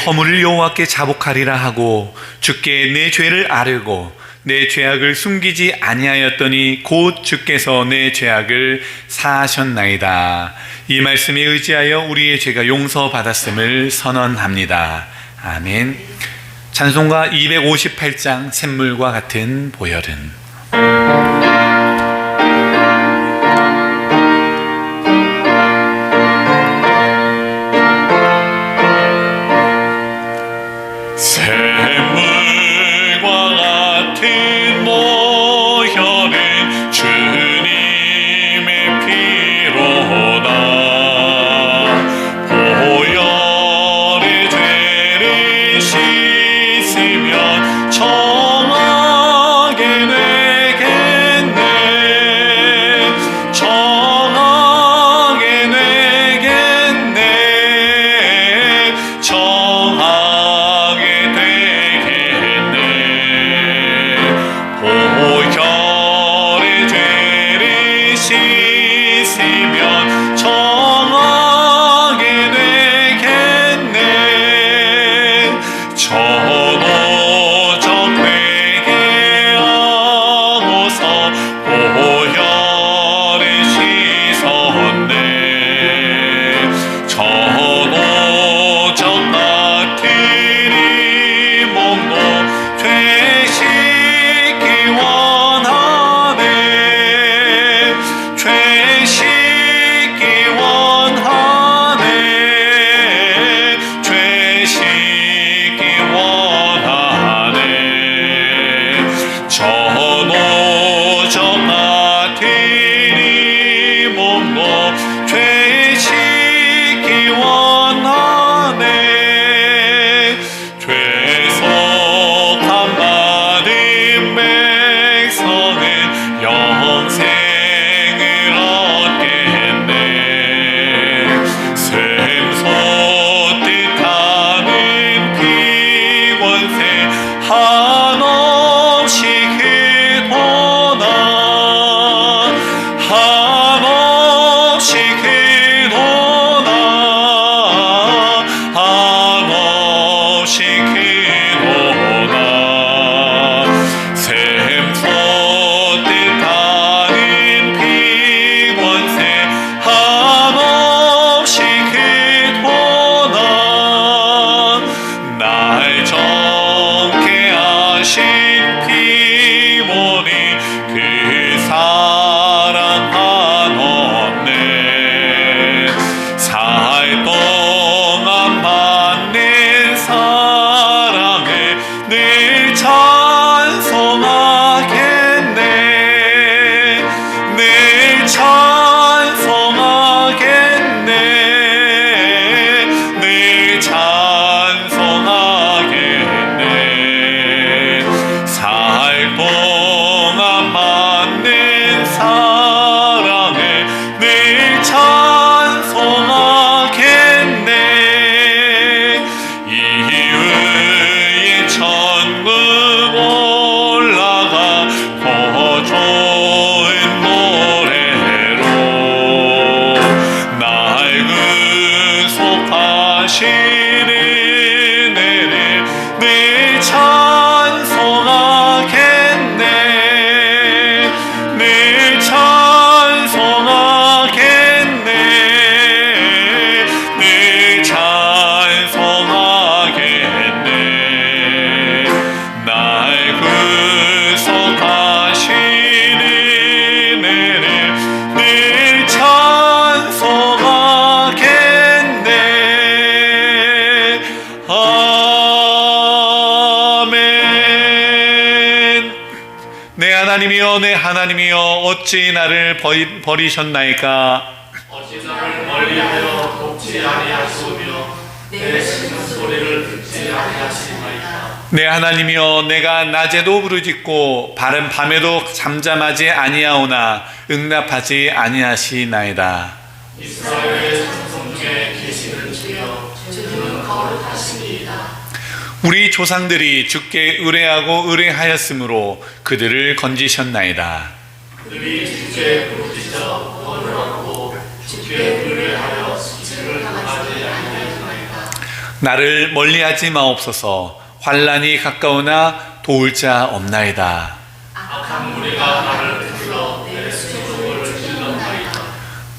허물을 여호와께 자복하리라 하고 주께 내 죄를 아뢰고 내 죄악을 숨기지 아니하였더니 곧 주께서 내 죄악을 사하셨나이다. 이 말씀에 의지하여 우리의 죄가 용서받았음을 선언합니다. 아멘. 찬송가 258장 샘물과 같은 보혈은. 하나님이여 내 하나님이여 어찌 나를 버리셨나이까. 어찌 나를 멀리하여 돕지 아니하시오며 내 슬픈 소리를 듣지 아니하시나이까. 내 하나님이여 내가 낮에도 부르짖고 바른 밤에도 잠잠하지 아니하오나 응답하지 아니하시나이다. 이스라엘의 천성 중에 계시는 주여 주는 거룩하시니이다. 우리 조상들이 주께 의뢰하고 의뢰하였으므로 그들을 건지셨나이다. 그들이 주께 부르짖어 구원을 얻고 주께 의뢰하여 수치를 당하지 아니하였나이다. 나를 멀리하지 마옵소서. 환난이 가까우나 도울 자 없나이다. 악한 무리가 나를 불러 내 수족을 찔렀나이다.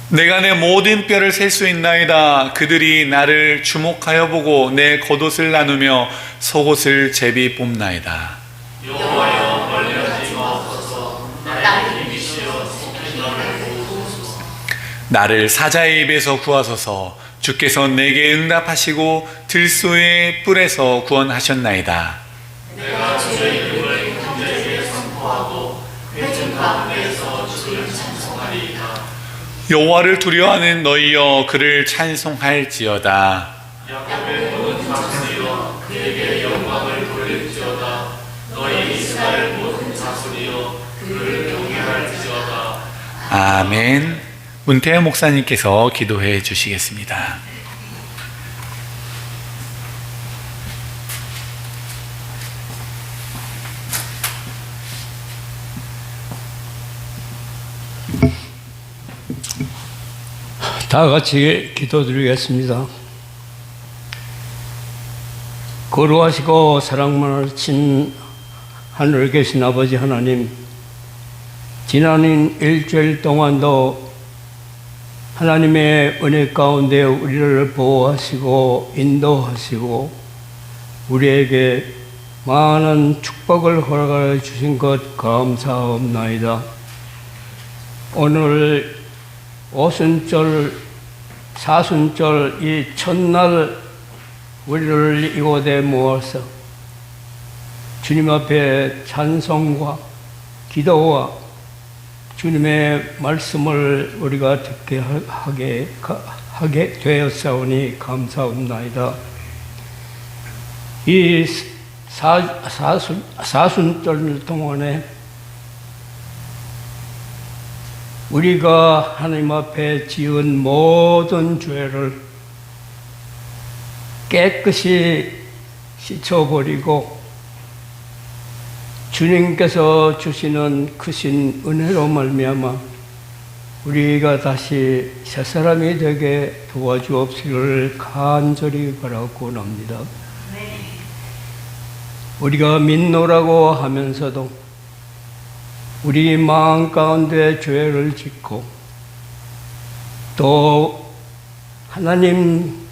내가 내 모든 뼈를 셀 수 있나이다. 그들이 나를 주목하여 보고 내 겉옷을 나누며 속옷을 제비 뽑나이다. 여호와여 멀리하지 마옵소서. 나의 힘이시여 속히 나를 도우소서. 나를 사자의 입에서 구하소서. 주께서 내게 응답하시고 들소의 뿔에서 구원하셨나이다. 내가 주의 이름을 형제에게 선포하고 회중 가운데에서 주를 찬송하리이다. 여호와를 두려워하는 너희여 그를 찬송할지어다. 야곱의 모든 자손이여 그에게 영광을 돌릴지어다. 너희 이스라엘 모든 자손이여 그를 경외할지어다. 아멘. 문태현 목사님께서 기도해 주시겠습니다. 다 같이 기도드리겠습니다. 거룩하시고 사랑 많으신 하늘에 계신 아버지 하나님, 지난 일주일 동안도 하나님의 은혜 가운데 우리를 보호하시고 인도하시고 우리에게 많은 축복을 허락해 주신 것 감사합나이다. 오늘 오순절, 사순절 이 첫날 우리를 이곳에 모아서 주님 앞에 찬송과 기도와 주님의 말씀을 우리가 듣게 하게 되었사오니 감사합나이다. 이 사순절 동안에 우리가 하나님 앞에 지은 모든 죄를 깨끗이 씻어버리고 주님께서 주시는 크신 은혜로 말미암아 우리가 다시 새 사람이 되게 도와주옵시기를 간절히 바라고 납니다. 우리가 믿노라고 하면서도 우리 마음 가운데 죄를 짓고 또 하나님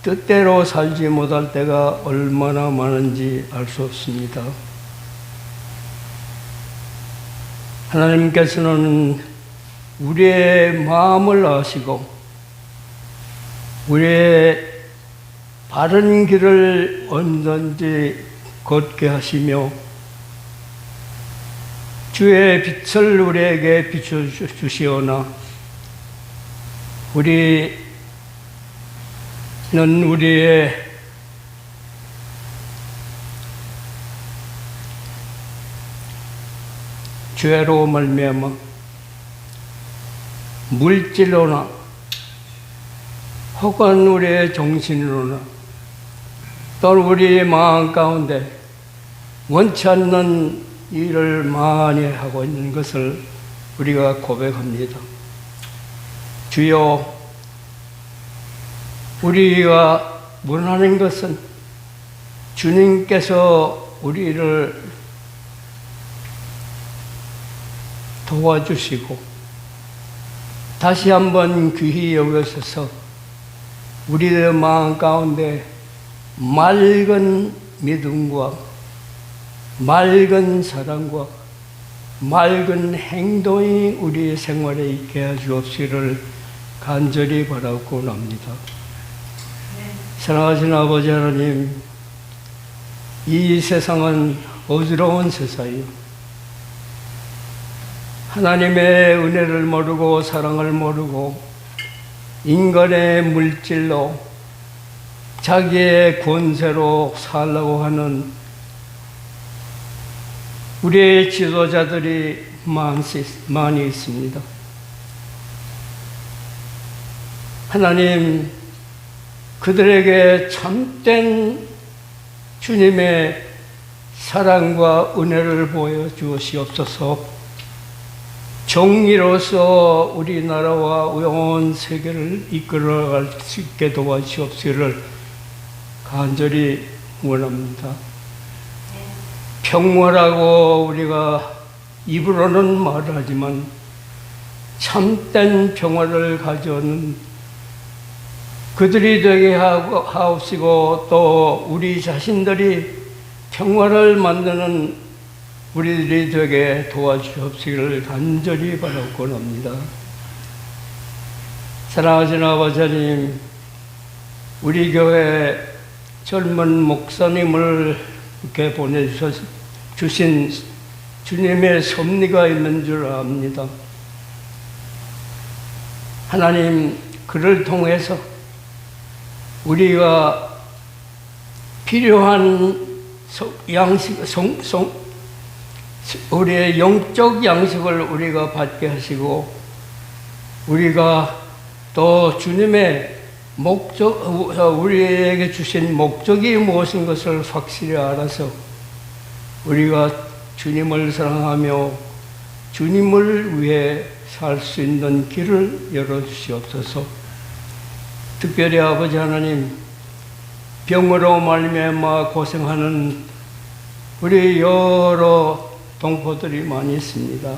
뜻대로 살지 못할 때가 얼마나 많은지 알 수 없습니다. 하나님께서는 우리의 마음을 아시고 우리의 바른 길을 언제든지 걷게 하시며 주의 빛을 우리에게 비춰주시오나 우리는 우리의 죄로 말미암아 물질로나 혹은 우리의 정신으로나 또는 우리의 마음 가운데 원치 않는 일을 많이 하고 있는 것을 우리가 고백합니다. 주여, 우리가 원하는 것은 주님께서 우리를 도와주시고 다시 한번 귀히 여기셔서 우리의 마음 가운데 맑은 믿음과 맑은 사랑과 맑은 행동이 우리 생활에 있게 해주옵시기를 간절히 바라고 납니다. 사랑하신 아버지 하나님, 이 세상은 어지러운 세상이요, 하나님의 은혜를 모르고 사랑을 모르고 인간의 물질로 자기의 권세로 살려고 하는 우리의 지도자들이 많이 있습니다. 하나님, 그들에게 참된 주님의 사랑과 은혜를 보여주시옵소서. 정의로서 우리나라와 온 세계를 이끌어갈 수 있게 도와주시옵시기를 간절히 원합니다. 평화라고 우리가 입으로는 말하지만 참된 평화를 가져오는 그들이 되게 하옵시고 또 우리 자신들이 평화를 만드는 우리들이 되게 도와주옵시기를 간절히 바라곤 합니다. 사랑하신 아버지 하나님, 우리 교회 젊은 목사님을 이렇게 보내주신 주님의 섭리가 있는 줄 압니다. 하나님, 그를 통해서 우리가 필요한 양식, 우리의 영적 양식을 우리가 받게 하시고, 우리가 또 주님의 우리에게 주신 목적이 무엇인 것을 확실히 알아서 우리가 주님을 사랑하며 주님을 위해 살 수 있는 길을 열어주시옵소서. 특별히 아버지 하나님, 병으로 말미암아 고생하는 우리 여러 동포들이 많이 있습니다.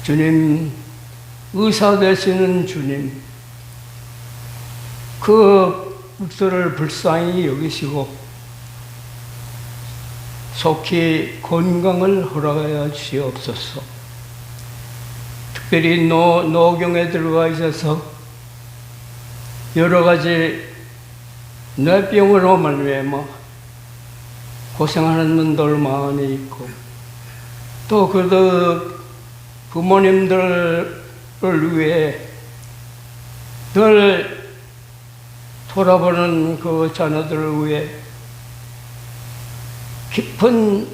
주님, 의사 되시는 주님, 그들을 불쌍히 여기시고 속히 건강을 허락하여 주시옵소서. 특별히 노경에 들어가 있어서 여러 가지 뇌병으로 말미암아 고생하는 분들 많이 있고, 또 그들 부모님들을 위해 늘 돌아보는 그 자녀들을 위해 깊은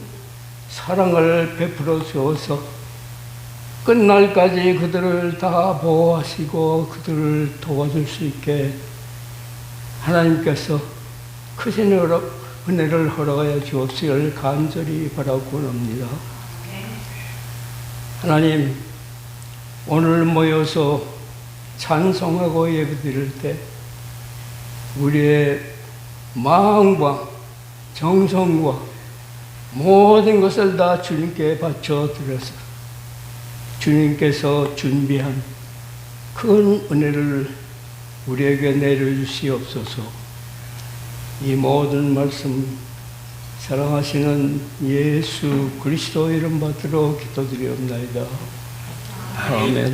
사랑을 베풀어 주어서 끝날까지 그들을 다 보호하시고 그들을 도와줄 수 있게 하나님께서 크신 은혜를 허락하여 주옵시기를 간절히 바라고 합니다. 하나님, 오늘 모여서 찬송하고 예배드릴 때 우리의 마음과 정성과 모든 것을 다 주님께 바쳐드려서 주님께서 준비한 큰 은혜를 우리에게 내려주시옵소서. 이 모든 말씀 사랑하시는 예수 그리스도 이름 받들어 기도드리옵나이다. 아멘.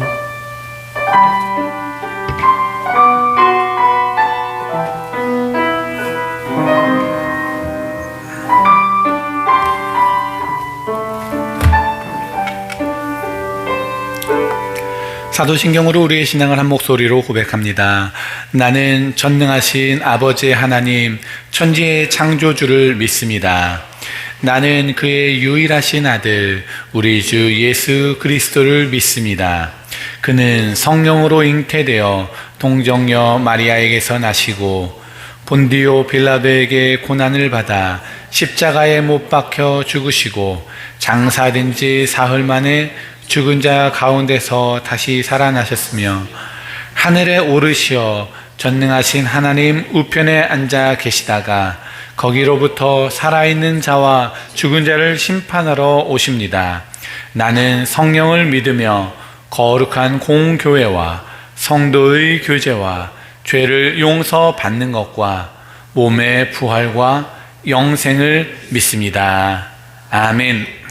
사도신경으로 우리의 신앙을 한 목소리로 고백합니다. 나는 전능하신 아버지 하나님, 천지의 창조주를 믿습니다. 나는 그의 유일하신 아들, 우리 주 예수 그리스도를 믿습니다. 그는 성령으로 잉태되어 동정녀 마리아에게서 나시고 본디오 빌라도에게 고난을 받아 십자가에 못 박혀 죽으시고 장사된 지 사흘 만에 죽은 자 가운데서 다시 살아나셨으며 하늘에 오르시어 전능하신 하나님 우편에 앉아 계시다가 거기로부터 살아있는 자와 죽은 자를 심판하러 오십니다. 나는 성령을 믿으며 거룩한 공교회와 성도의 교제와 죄를 용서받는 것과 몸의 부활과 영생을 믿습니다. 아멘.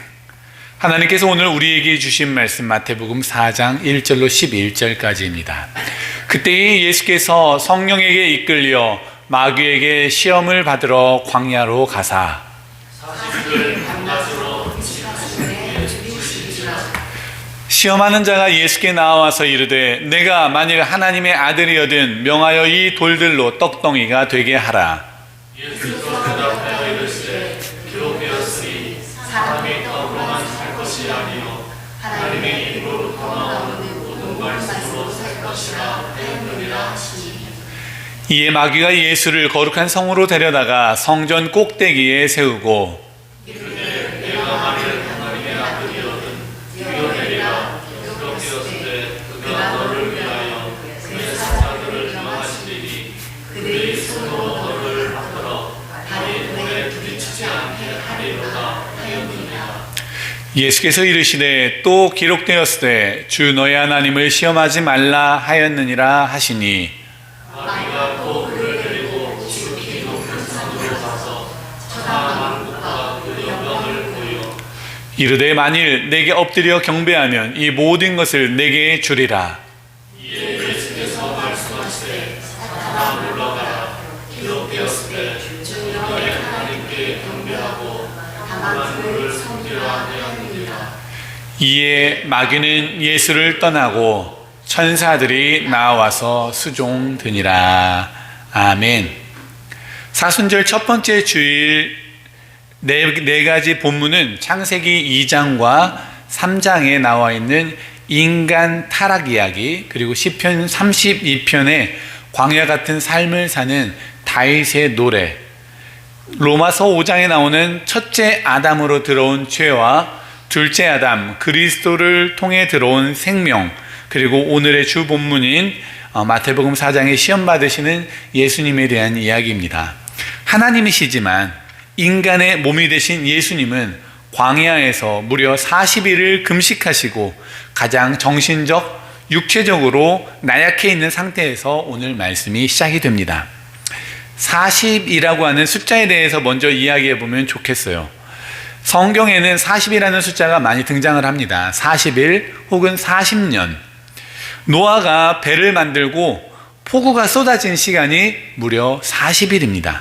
하나님께서 오늘 우리에게 주신 말씀 마태복음 4장 1절로 11절까지입니다. 그때 예수께서 성령에게 이끌려 마귀에게 시험을 받으러 광야로 가사 시험하는 자가 예수께 나와서 이르되 내가 만일 하나님의 아들이거든 명하여 이 돌들로 떡덩이가 되게 하라. 예수께서 대답하여 이르시되 기록되었으니 사람이 떡으로만 살 것이 아니요 하나님의 입으로부터 나오는 모든 말씀으로 살 것이라 하였느니라 하시니. 이에 마귀가 예수를 거룩한 성으로 데려다가 성전 꼭대기에 세우고 이르되 내가 만일 하나님의 아들이거든 뛰어내리라 기록되었으되 그가 너를 위하여 그의 사자들을 명하시리니 그들이 손으로 너를 예수께서 이르시되 또 기록되었으되 주 너의 하나님을 시험하지 말라 하였느니라 하시니 마귀가 또 그를 데리고 지극히 높은 산으로 가서 천하 만국과 그 영광을 보여 이르되 만일 내게 엎드려 경배하면 이 모든 것을 내게 주리라. 이에 예수께서 말씀하시되 사탄아 물러가라 기록되었으되 주 너의 하나님께 경배하고 다만 그를 섬기라 하였느니라. 이에 마귀는 예수를 떠나고 천사들이 나와서 수종드니라. 아멘. 사순절 첫 번째 주일 네 가지 본문은 창세기 2장과 3장에 나와 있는 인간 타락 이야기, 그리고 시편 32편의 광야 같은 삶을 사는 다윗의 노래, 로마서 5장에 나오는 첫째 아담으로 들어온 죄와 둘째 아담 그리스도를 통해 들어온 생명, 그리고 오늘의 주 본문인 마태복음 4장에 시험 받으시는 예수님에 대한 이야기입니다. 하나님이시지만 인간의 몸이 되신 예수님은 광야에서 무려 40일을 금식하시고 가장 정신적, 육체적으로 나약해 있는 상태에서 오늘 말씀이 시작이 됩니다. 40이라고 하는 숫자에 대해서 먼저 이야기해 보면 좋겠어요. 성경에는 40이라는 숫자가 많이 등장을 합니다. 40일 혹은 40년. 노아가 배를 만들고 폭우가 쏟아진 시간이 무려 40일입니다.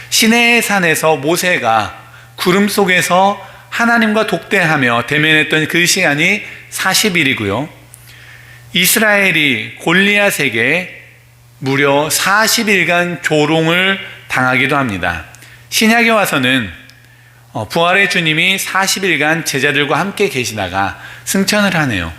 시내의 산에서 모세가 구름 속에서 하나님과 독대하며 대면했던 그 시간이 40일이고요. 이스라엘이 골리앗에게 무려 40일간 조롱을 당하기도 합니다. 신약에 와서는 부활의 주님이 40일간 제자들과 함께 계시다가 승천을 하네요.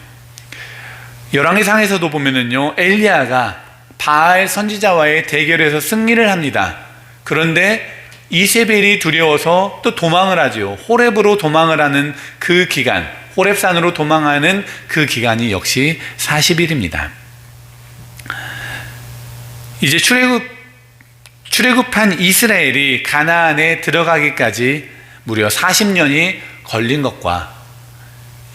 열왕기상에서도 보면은요, 엘리야가 바알 선지자와의 대결에서 승리를 합니다. 그런데 이세벨이 두려워서 또 도망을 하죠. 호렙으로 도망을 하는 그 기간, 호렙산으로 도망하는 그 기간이 역시 40일입니다. 이제 출애굽한 이스라엘이 가나안에 들어가기까지 무려 40년이 걸린 것과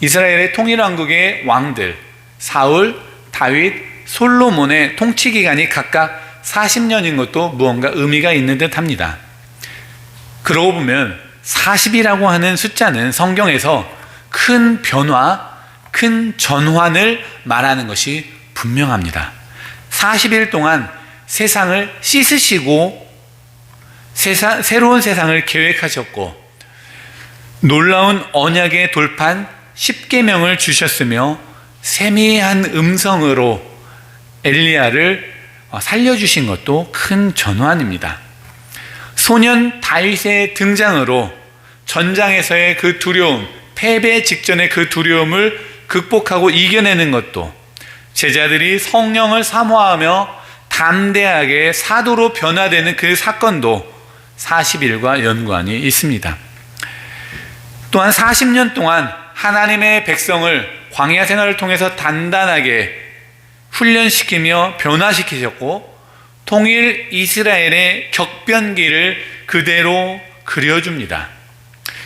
이스라엘의 통일왕국의 왕들 사울, 다윗, 솔로몬의 통치 기간이 각각 40년인 것도 무언가 의미가 있는 듯 합니다. 그러고 보면 40이라고 하는 숫자는 성경에서 큰 변화, 큰 전환을 말하는 것이 분명합니다. 40일 동안 세상을 씻으시고 새로운 세상을 계획하셨고 놀라운 언약의 돌판 10계명을 주셨으며 세미한 음성으로 엘리야를 살려주신 것도 큰 전환입니다. 소년 다윗의 등장으로 전장에서의 그 두려움, 패배 직전의 그 두려움을 극복하고 이겨내는 것도, 제자들이 성령을 사모하며 담대하게 사도로 변화되는 그 사건도 40일과 연관이 있습니다. 또한 40년 동안 하나님의 백성을 광야 생활을 통해서 단단하게 훈련시키며 변화시키셨고 통일 이스라엘의 격변기를 그대로 그려줍니다.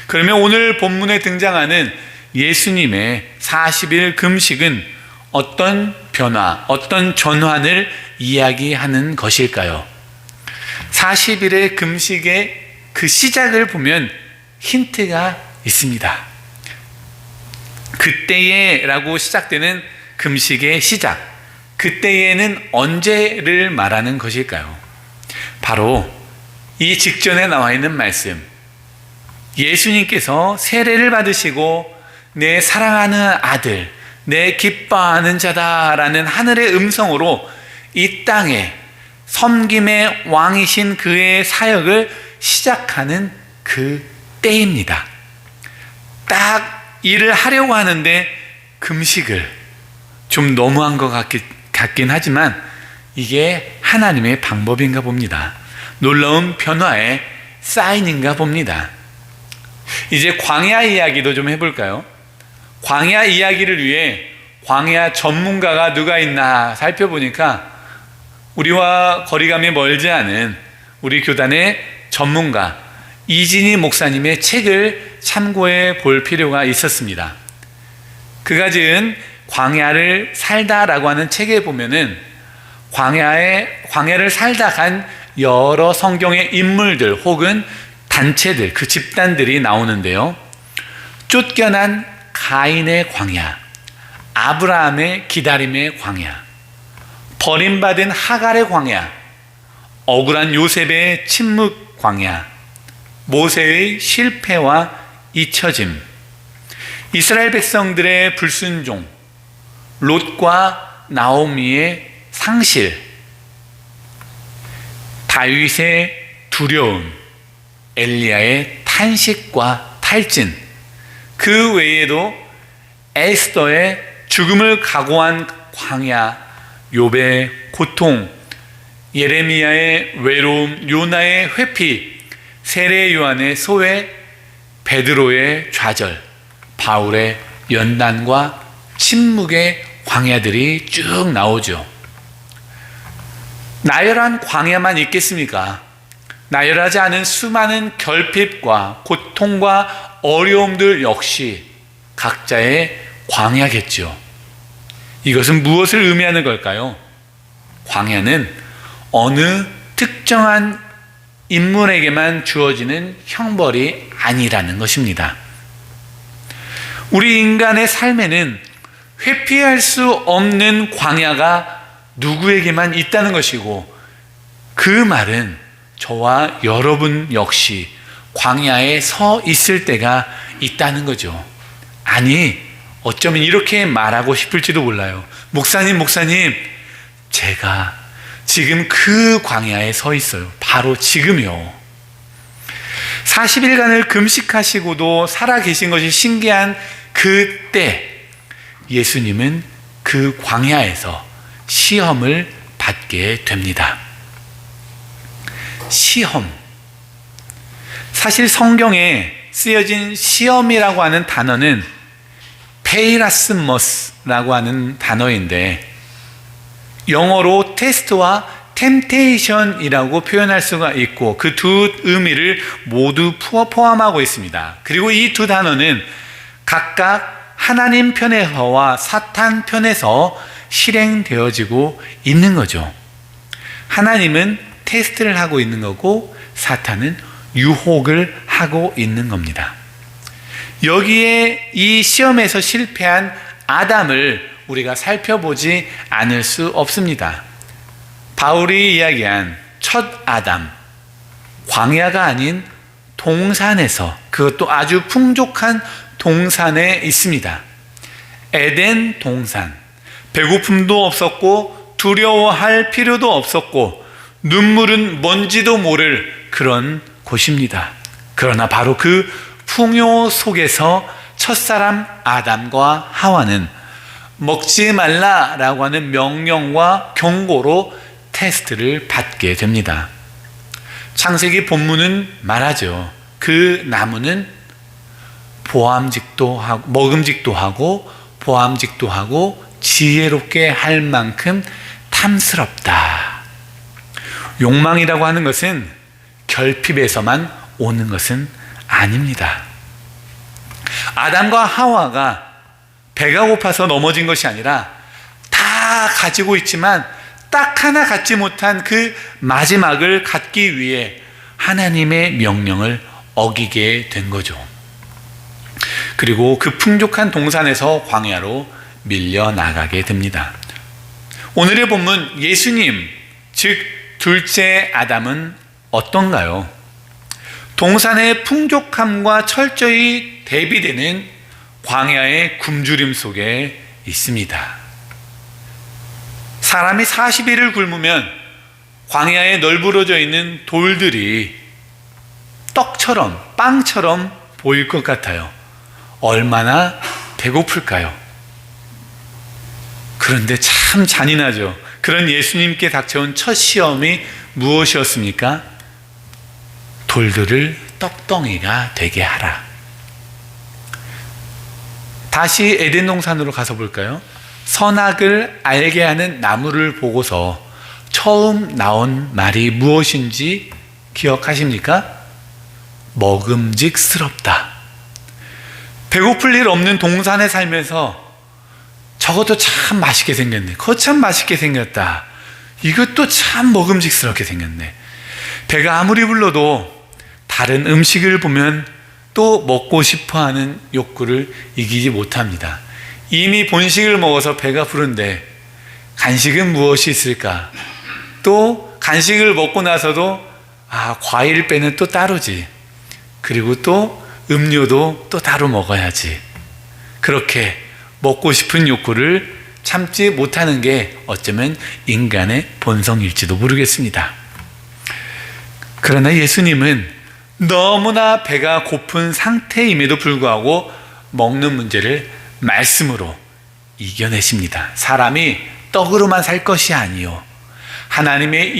그러면 오늘 본문에 등장하는 예수님의 40일 금식은 어떤 변화, 어떤 전환을 이야기하는 것일까요? 40일의 금식의 그 시작을 보면 힌트가 있습니다. 그때에라고 시작되는 금식의 시작, 그때에는 언제를 말하는 것일까요? 바로 이 직전에 나와 있는 말씀, 예수님께서 세례를 받으시고 내 사랑하는 아들, 내 기뻐하는 자다라는 하늘의 음성으로 이 땅에 섬김의 왕이신 그의 사역을 시작하는 그 때입니다. 딱 일을 하려고 하는데 금식을, 좀 너무한 것 같긴 하지만 이게 하나님의 방법인가 봅니다. 놀라운 변화의 사인인가 봅니다. 이제 광야 이야기도 좀 해볼까요? 광야 이야기를 위해 광야 전문가가 누가 있나 살펴보니까 우리와 거리감이 멀지 않은 우리 교단의 전문가 이진희 목사님의 책을 참고해 볼 필요가 있었습니다. 그가 지은 광야를 살다라고 하는 책에 보면은 광야를 살다 간 여러 성경의 인물들 혹은 단체들, 그 집단들이 나오는데요. 쫓겨난 가인의 광야, 아브라함의 기다림의 광야, 버림받은 하갈의 광야, 억울한 요셉의 침묵 광야, 모세의 실패와 잊혀짐, 이스라엘 백성들의 불순종, 롯과 나오미의 상실, 다윗의 두려움, 엘리야의 탄식과 탈진, 그 외에도 에스더의 죽음을 각오한 광야, 욥의 고통, 예레미야의 외로움, 요나의 회피, 세례 요한의 소외, 베드로의 좌절, 바울의 연단과 침묵의 광야들이 쭉 나오죠. 나열한 광야만 있겠습니까? 나열하지 않은 수많은 결핍과 고통과 어려움들 역시 각자의 광야겠죠. 이것은 무엇을 의미하는 걸까요? 광야는 어느 특정한 인물에게만 주어지는 형벌이 아니라는 것입니다. 우리 인간의 삶에는 회피할 수 없는 광야가 누구에게만 있다는 것이고, 그 말은 저와 여러분 역시 광야에 서 있을 때가 있다는 거죠. 아니, 어쩌면 이렇게 말하고 싶을지도 몰라요. 목사님, 제가 지금 그 광야에 서 있어요. 바로 지금요. 40일간을 금식하시고도 살아계신 것이 신기한 그때 예수님은 그 광야에서 시험을 받게 됩니다. 시험. 사실 성경에 쓰여진 시험이라고 하는 단어는 페이라스머스라고 하는 단어인데, 영어로 테스트와 템테이션이라고 표현할 수가 있고, 그 두 의미를 모두 포함하고 있습니다. 그리고 이 두 단어는 각각 하나님 편에서와 사탄 편에서 실행되어지고 있는 거죠. 하나님은 테스트를 하고 있는 거고, 사탄은 유혹을 하고 있는 겁니다. 여기에 이 시험에서 실패한 아담을 우리가 살펴보지 않을 수 없습니다. 바울이 이야기한 첫 아담, 광야가 아닌 동산에서, 그것도 아주 풍족한 동산에 있습니다. 에덴 동산. 배고픔도 없었고 두려워할 필요도 없었고 눈물은 뭔지도 모를 그런 곳입니다. 그러나 바로 그 풍요 속에서 첫사람 아담과 하와는 먹지 말라라고 하는 명령과 경고로 테스트를 받게 됩니다. 창세기 본문은 말하죠. 그 나무는 보암직도 하고, 먹음직도 하고 보암직도 하고 지혜롭게 할 만큼 탐스럽다. 욕망이라고 하는 것은 결핍에서만 오는 것은 아닙니다. 아담과 하와가 배가 고파서 넘어진 것이 아니라 다 가지고 있지만 딱 하나 갖지 못한 그 마지막을 갖기 위해 하나님의 명령을 어기게 된 거죠. 그리고 그 풍족한 동산에서 광야로 밀려나가게 됩니다. 오늘의 본문 예수님, 즉 둘째 아담은 어떤가요? 동산의 풍족함과 철저히 대비되는 광야의 굶주림 속에 있습니다. 사람이 40일을 굶으면 광야에 널브러져 있는 돌들이 떡처럼, 빵처럼 보일 것 같아요. 얼마나 배고플까요? 그런데 참 잔인하죠. 그런 예수님께 닥쳐온 첫 시험이 무엇이었습니까? 돌들을 떡덩이가 되게 하라. 다시 에덴 동산으로 가서 볼까요? 선악을 알게 하는 나무를 보고서 처음 나온 말이 무엇인지 기억하십니까? 먹음직스럽다. 배고플 일 없는 동산에 살면서 저것도 참 맛있게 생겼네. 그거 참 맛있게 생겼다. 이것도 참 먹음직스럽게 생겼네. 배가 아무리 불러도 다른 음식을 보면 또 먹고 싶어하는 욕구를 이기지 못합니다. 이미 본식을 먹어서 배가 부른데 간식은 무엇이 있을까? 또 간식을 먹고 나서도 과일 빼는 또 따로지. 그리고 또 음료도 또 따로 먹어야지. 그렇게 먹고 싶은 욕구를 참지 못하는 게 어쩌면 인간의 본성일지도 모르겠습니다. 그러나 예수님은 너무나 배가 고픈 상태임에도 불구하고 먹는 문제를 말씀으로 이겨내십니다. 사람이 떡으로만 살 것이 아니요 하나님의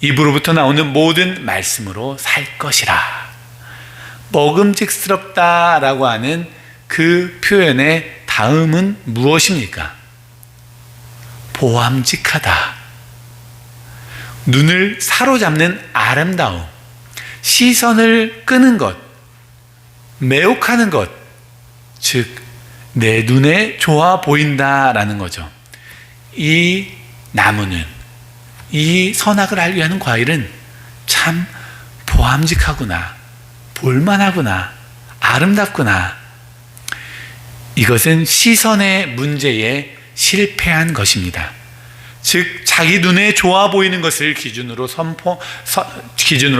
입으로부터 나오는 모든 말씀으로 살 것이라. 먹음직스럽다라고 하는 그 표현의 다음은 무엇입니까? 보암직하다. 눈을 사로잡는 아름다움, 시선을 끄는 것, 매혹하는 것, 즉 내 눈에 좋아 보인다라는 거죠. 이 나무는, 이 선악을 알게 하는 과일은 참 보암직하구나, 볼만하구나, 아름답구나. 이것은 시선의 문제에 실패한 것입니다. 즉 자기 눈에 좋아 보이는 것을 기준으로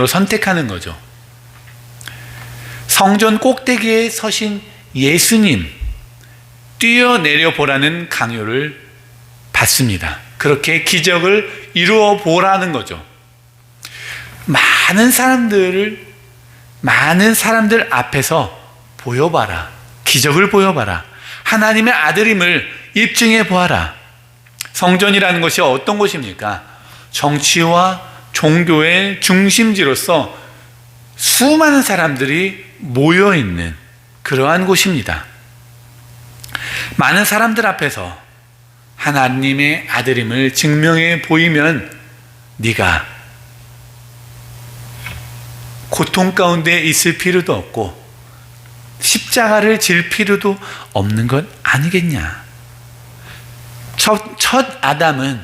선택하는 거죠. 성전 꼭대기에 서신 예수님 뛰어내려 보라는 강요를 받습니다. 그렇게 기적을 이루어 보라는 거죠. 많은 사람들 앞에서 보여봐라. 기적을 보여봐라. 하나님의 아들임을 입증해 보아라. 성전이라는 것이 어떤 곳입니까? 정치와 종교의 중심지로서 수많은 사람들이 모여있는 그러한 곳입니다. 많은 사람들 앞에서 하나님의 아들임을 증명해 보이면 네가 고통 가운데 있을 필요도 없고 십자가를 질 필요도 없는 것 아니겠냐. 첫 아담은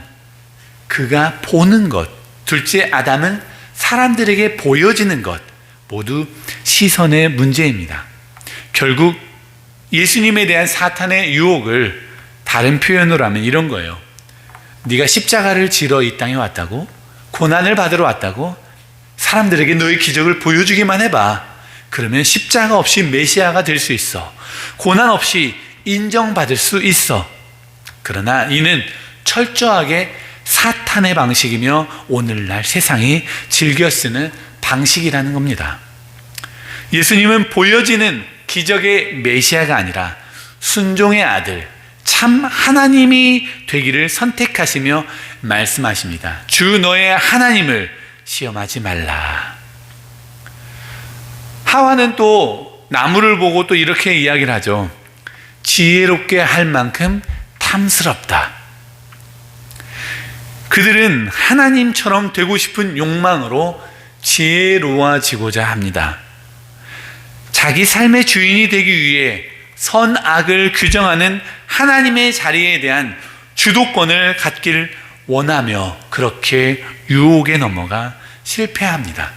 그가 보는 것, 둘째 아담은 사람들에게 보여지는 것, 모두 시선의 문제입니다. 결국 예수님에 대한 사탄의 유혹을 다른 표현으로 하면 이런 거예요. 네가 십자가를 지러 이 땅에 왔다고? 고난을 받으러 왔다고? 사람들에게 너의 기적을 보여주기만 해봐. 그러면 십자가 없이 메시아가 될 수 있어. 고난 없이 인정받을 수 있어. 그러나 이는 철저하게 사탄의 방식이며 오늘날 세상이 즐겨 쓰는 방식이라는 겁니다. 예수님은 보여지는 기적의 메시아가 아니라 순종의 아들, 참 하나님이 되기를 선택하시며 말씀하십니다. 주 너의 하나님을 시험하지 말라. 하와는 또 나무를 보고 또 이렇게 이야기를 하죠. 지혜롭게 할 만큼 탐스럽다. 그들은 하나님처럼 되고 싶은 욕망으로 지혜로워지고자 합니다. 자기 삶의 주인이 되기 위해 선악을 규정하는 하나님의 자리에 대한 주도권을 갖기를 원하며 그렇게 유혹에 넘어가 실패합니다.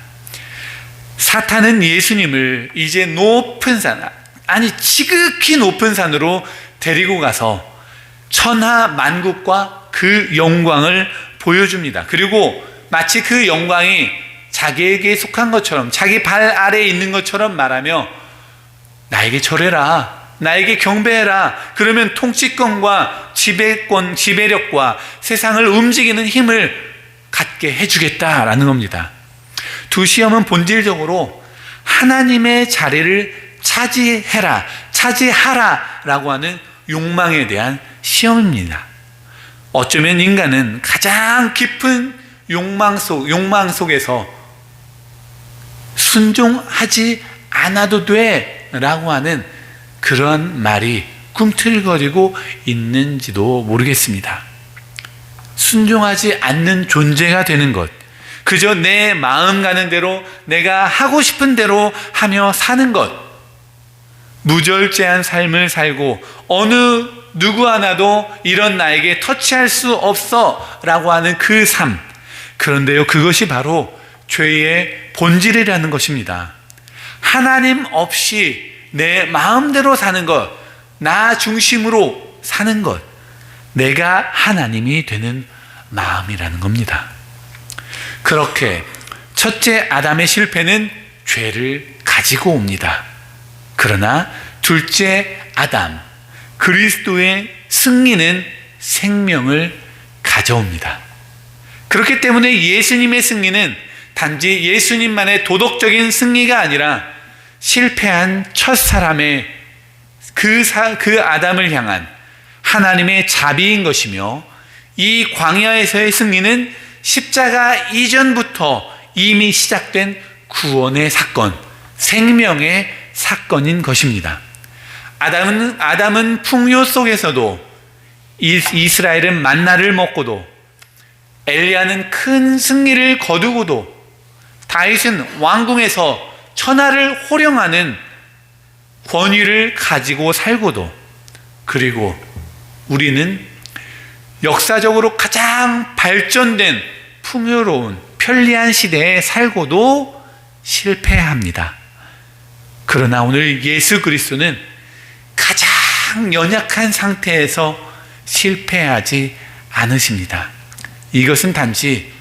사탄은 예수님을 이제 높은 산, 지극히 높은 산으로 데리고 가서 천하 만국과 그 영광을 보여줍니다. 그리고 마치 그 영광이 자기에게 속한 것처럼, 자기 발 아래에 있는 것처럼 말하며 나에게 절해라, 나에게 경배해라. 그러면 통치권과 지배력과 세상을 움직이는 힘을 갖게 해주겠다라는 겁니다. 두 시험은 본질적으로 하나님의 자리를 차지하라라고 하는 욕망에 대한 시험입니다. 어쩌면 인간은 가장 깊은 욕망 속에서 순종하지 않아도 돼 라고 하는 그러한 말이 꿈틀거리고 있는지도 모르겠습니다. 순종하지 않는 존재가 되는 것, 그저 내 마음 가는 대로 내가 하고 싶은 대로 하며 사는 것, 무절제한 삶을 살고 어느 누구 하나도 이런 나에게 터치할 수 없어 라고 하는 그 삶, 그런데요, 그것이 바로 죄의 본질이라는 것입니다. 하나님 없이 내 마음대로 사는 것, 나 중심으로 사는 것, 내가 하나님이 되는 마음이라는 겁니다. 그렇게 첫째 아담의 실패는 죄를 가지고 옵니다. 그러나 둘째 아담, 그리스도의 승리는 생명을 가져옵니다. 그렇기 때문에 예수님의 승리는 단지 예수님만의 도덕적인 승리가 아니라 실패한 첫 사람의 그 아담을 향한 하나님의 자비인 것이며, 이 광야에서의 승리는 십자가 이전부터 이미 시작된 구원의 사건, 생명의 사건인 것입니다. 아담은 풍요 속에서도, 이스라엘은 만나를 먹고도, 엘리야는 큰 승리를 거두고도, 다윗은 왕궁에서 천하를 호령하는 권위를 가지고 살고도, 그리고 우리는 역사적으로 가장 발전된 풍요로운 편리한 시대에 살고도 실패합니다. 그러나 오늘 예수 그리스도는 가장 연약한 상태에서 실패하지 않으십니다. 이것은 단지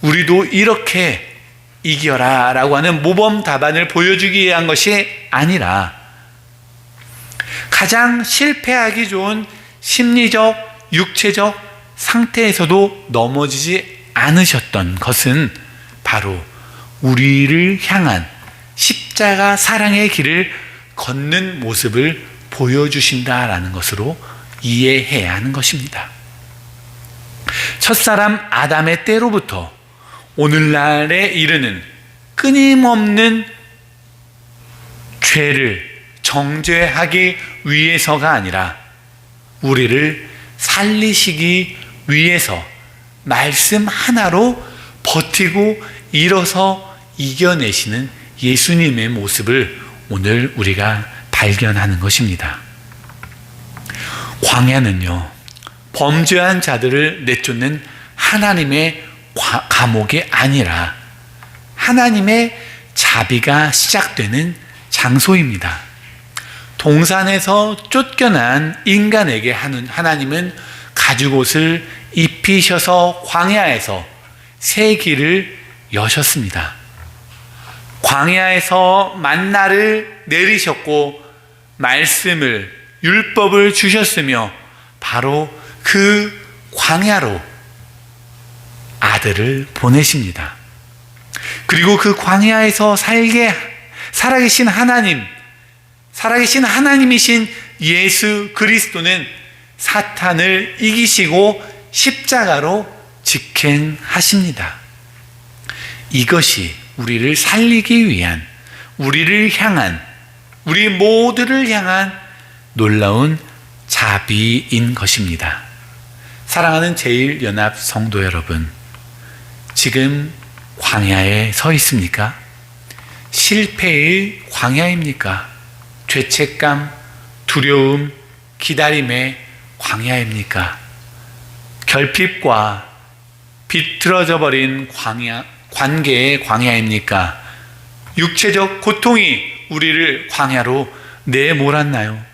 우리도 이렇게 이겨라 라고 하는 모범 답안을 보여주기 위한 것이 아니라, 가장 실패하기 좋은 심리적, 육체적 상태에서도 넘어지지 않으셨던 것은 바로 우리를 향한 십자가 사랑의 길을 걷는 모습을 보여주신다라는 것으로 이해해야 하는 것입니다. 첫사람 아담의 때로부터 오늘날에 이르는 끊임없는 죄를 정죄하기 위해서가 아니라 우리를 살리시기 위해서 말씀 하나로 버티고 일어서 이겨내시는 예수님의 모습을 오늘 우리가 발견하는 것입니다. 광야는요, 범죄한 자들을 내쫓는 하나님의 감옥이 아니라 하나님의 자비가 시작되는 장소입니다. 동산에서 쫓겨난 인간에게 하나님은 가죽옷을 입히셔서 광야에서 새 길을 여셨습니다. 광야에서 만나를 내리셨고 말씀을, 율법을 주셨으며 바로 그 광야로 아들을 보내십니다. 그리고 그 광야에서 살아계신 하나님이신 예수 그리스도는 사탄을 이기시고 십자가로 직행하십니다. 이것이 우리를 살리기 위한, 우리를 향한, 우리 모두를 향한 놀라운 자비인 것입니다. 사랑하는 제일연합 성도 여러분, 지금 광야에 서 있습니까? 실패의 광야입니까? 죄책감, 두려움, 기다림의 광야입니까? 결핍과 비틀어져 버린 관계의 광야입니까? 육체적 고통이 우리를 광야로 내몰았나요?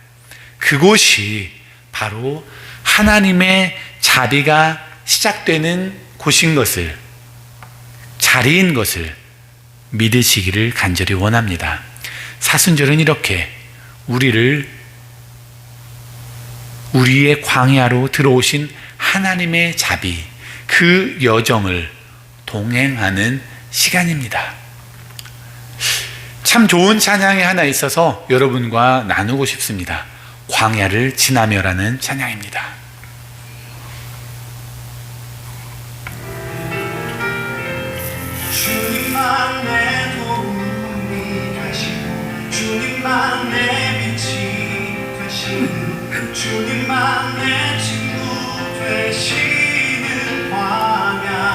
그곳이 바로 하나님의 자비가 시작되는 곳인 것을, 자리인 것을 믿으시기를 간절히 원합니다. 사순절은 이렇게 우리의 광야로 들어오신 하나님의 자비, 그 여정을 동행하는 시간입니다. 참 좋은 찬양이 하나 있어서 여러분과 나누고 싶습니다. 광야를 지나며라는 찬양입니다. 주님만 내 도움이 되시고 주님만 내 빛이 되시는 주님만 내 친구 되시는 광야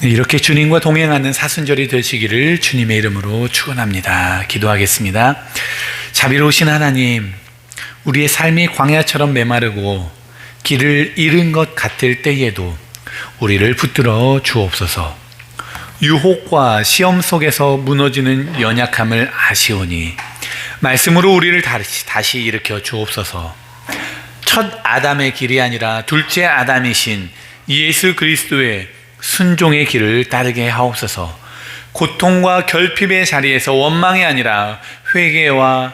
이렇게 주님과 동행하는 사순절이 되시기를 주님의 이름으로 축원합니다. 기도하겠습니다. 자비로우신 하나님, 우리의 삶이 광야처럼 메마르고 길을 잃은 것 같을 때에도 우리를 붙들어 주옵소서. 유혹과 시험 속에서 무너지는 연약함을 아시오니 말씀으로 우리를 다시 일으켜 주옵소서. 첫 아담의 길이 아니라 둘째 아담이신 예수 그리스도의 순종의 길을 따르게 하옵소서. 고통과 결핍의 자리에서 원망이 아니라 회개와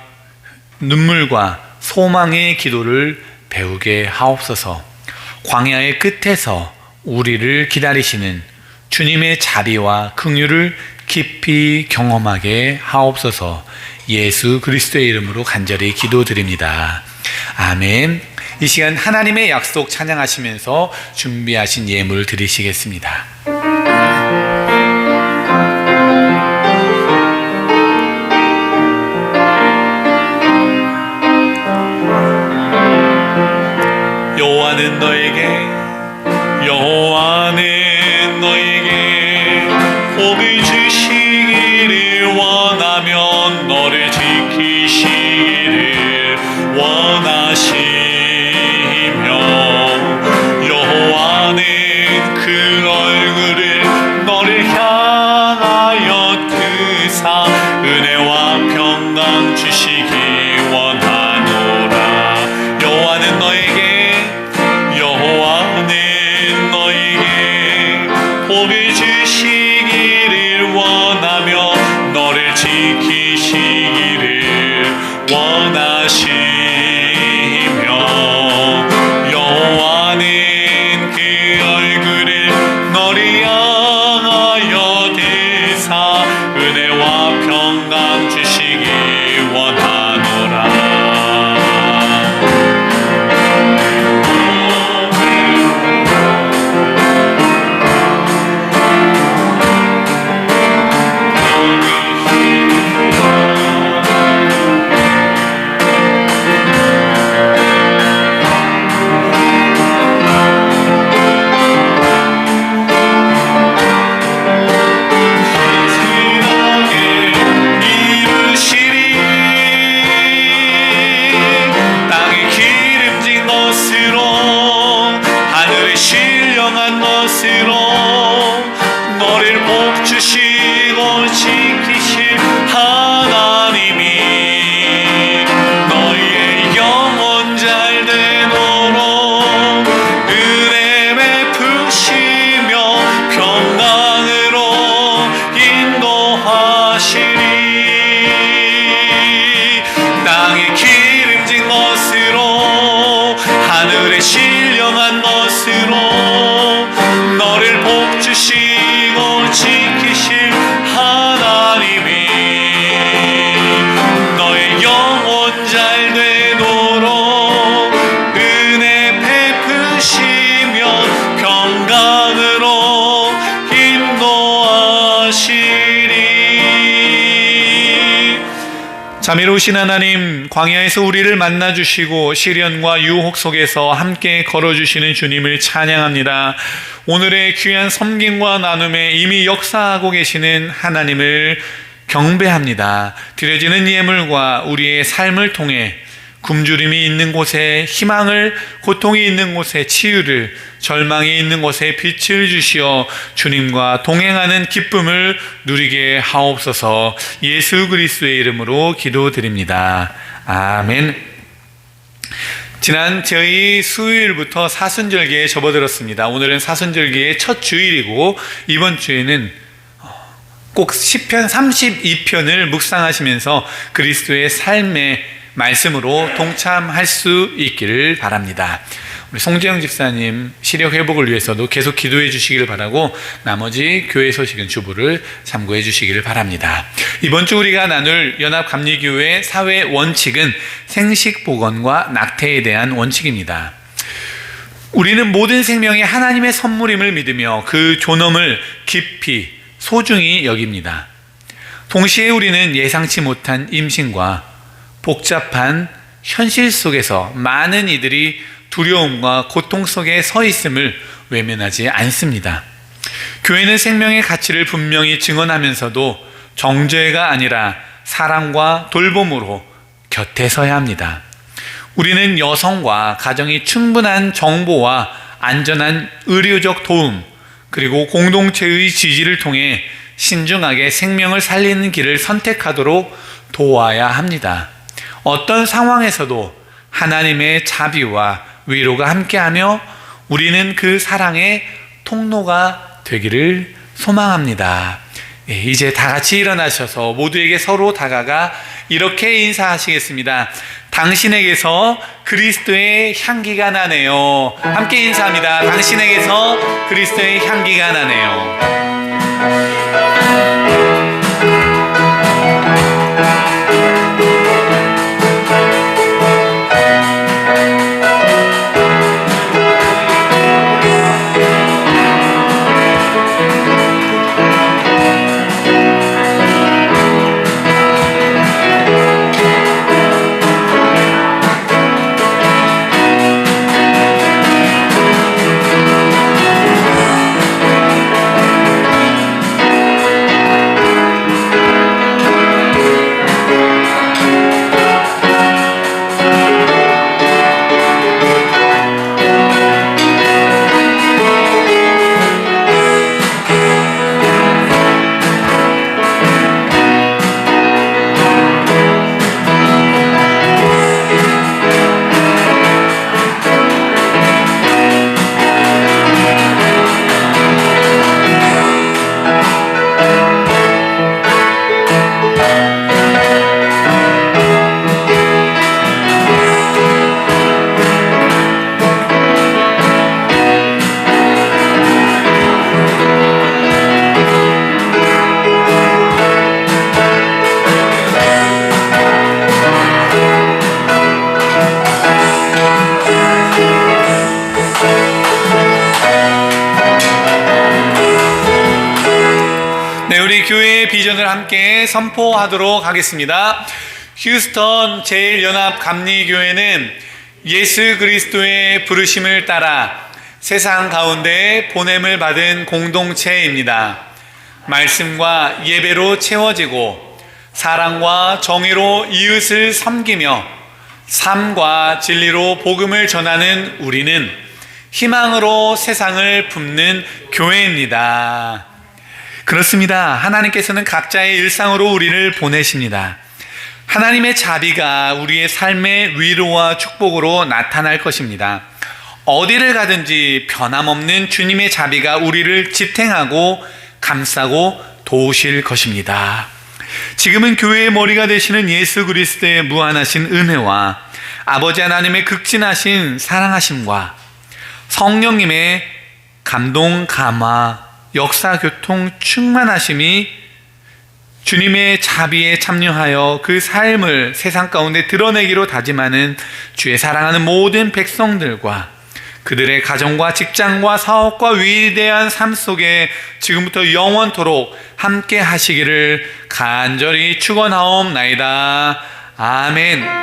눈물과 소망의 기도를 배우게 하옵소서. 광야의 끝에서 우리를 기다리시는 주님의 자비와 긍휼을 깊이 경험하게 하옵소서. 예수 그리스도의 이름으로 간절히 기도드립니다. 아멘. 이 시간 하나님의 약속 찬양하시면서 준비하신 예물 드리시겠습니다. 여호와는 너에게 복을 주시기를 원하면 너를 지키시기를 원하시며, 여호와는 그 얼굴을 너를 향하여 드사 은혜와 평강 주시기 원하노라. 여호와는 너에게 복을 주시기를 원하며 너를 지키시기를 원하시며, 여호와는 그 얼굴을 너를 향하여 드사 은혜와 평강 주시기 원하노라. 신령한 것으로 너를 복주시고 지키실 하나님이 너의 영혼 잘 되도록 은혜 베푸시며 평강으로 인도하시리. 자비로우신 하나님, 광야에서 우리를 만나주시고 시련과 유혹 속에서 함께 걸어주시는 주님을 찬양합니다. 오늘의 귀한 섬김과 나눔에 이미 역사하고 계시는 하나님을 경배합니다. 드려지는 예물과 우리의 삶을 통해 굶주림이 있는 곳에 희망을, 고통이 있는 곳에 치유를, 절망이 있는 곳에 빛을 주시어 주님과 동행하는 기쁨을 누리게 하옵소서. 예수 그리스도의 이름으로 기도드립니다. 아멘. 지난 저희 수요일부터 사순절기에 접어들었습니다. 오늘은 사순절기의 첫 주일이고 이번 주에는 꼭 시편 32편을 묵상하시면서 그리스도의 삶의 말씀으로 동참할 수 있기를 바랍니다. 우리 송재영 집사님 시력 회복을 위해서도 계속 기도해 주시기를 바라고 나머지 교회 소식은 주보를 참고해 주시기를 바랍니다. 이번 주 우리가 나눌 연합감리교회 사회 원칙은 생식보건과 낙태에 대한 원칙입니다. 우리는 모든 생명이 하나님의 선물임을 믿으며 그 존엄을 깊이 소중히 여깁니다. 동시에 우리는 예상치 못한 임신과 복잡한 현실 속에서 많은 이들이 두려움과 고통 속에 서 있음을 외면하지 않습니다. 교회는 생명의 가치를 분명히 증언하면서도 정죄가 아니라 사랑과 돌봄으로 곁에 서야 합니다. 우리는 여성과 가정이 충분한 정보와 안전한 의료적 도움, 그리고 공동체의 지지를 통해 신중하게 생명을 살리는 길을 선택하도록 도와야 합니다. 어떤 상황에서도 하나님의 자비와 위로가 함께하며 우리는 그 사랑의 통로가 되기를 소망합니다. 이제 다 같이 일어나셔서 모두에게 서로 다가가 이렇게 인사하시겠습니다. 당신에게서 그리스도의 향기가 나네요. 함께 인사합니다. 당신에게서 그리스도의 향기가 나네요. 우리 교회의 비전을 함께 선포하도록 하겠습니다. 휴스턴 제일연합감리교회는 예수 그리스도의 부르심을 따라 세상 가운데 보냄을 받은 공동체입니다. 말씀과 예배로 채워지고 사랑과 정의로 이웃을 섬기며 삶과 진리로 복음을 전하는 우리는 희망으로 세상을 붓는 교회입니다. 그렇습니다. 하나님께서는 각자의 일상으로 우리를 보내십니다. 하나님의 자비가 우리의 삶의 위로와 축복으로 나타날 것입니다. 어디를 가든지 변함없는 주님의 자비가 우리를 지탱하고 감싸고 도우실 것입니다. 지금은 교회의 머리가 되시는 예수 그리스도의 무한하신 은혜와 아버지 하나님의 극진하신 사랑하심과 성령님의 감동, 감화, 역사, 교통, 충만하심이 주님의 자비에 참여하여 그 삶을 세상 가운데 드러내기로 다짐하는 주의 사랑하는 모든 백성들과 그들의 가정과 직장과 사업과 위대한 삶 속에 지금부터 영원토록 함께 하시기를 간절히 축원하옵나이다. 아멘.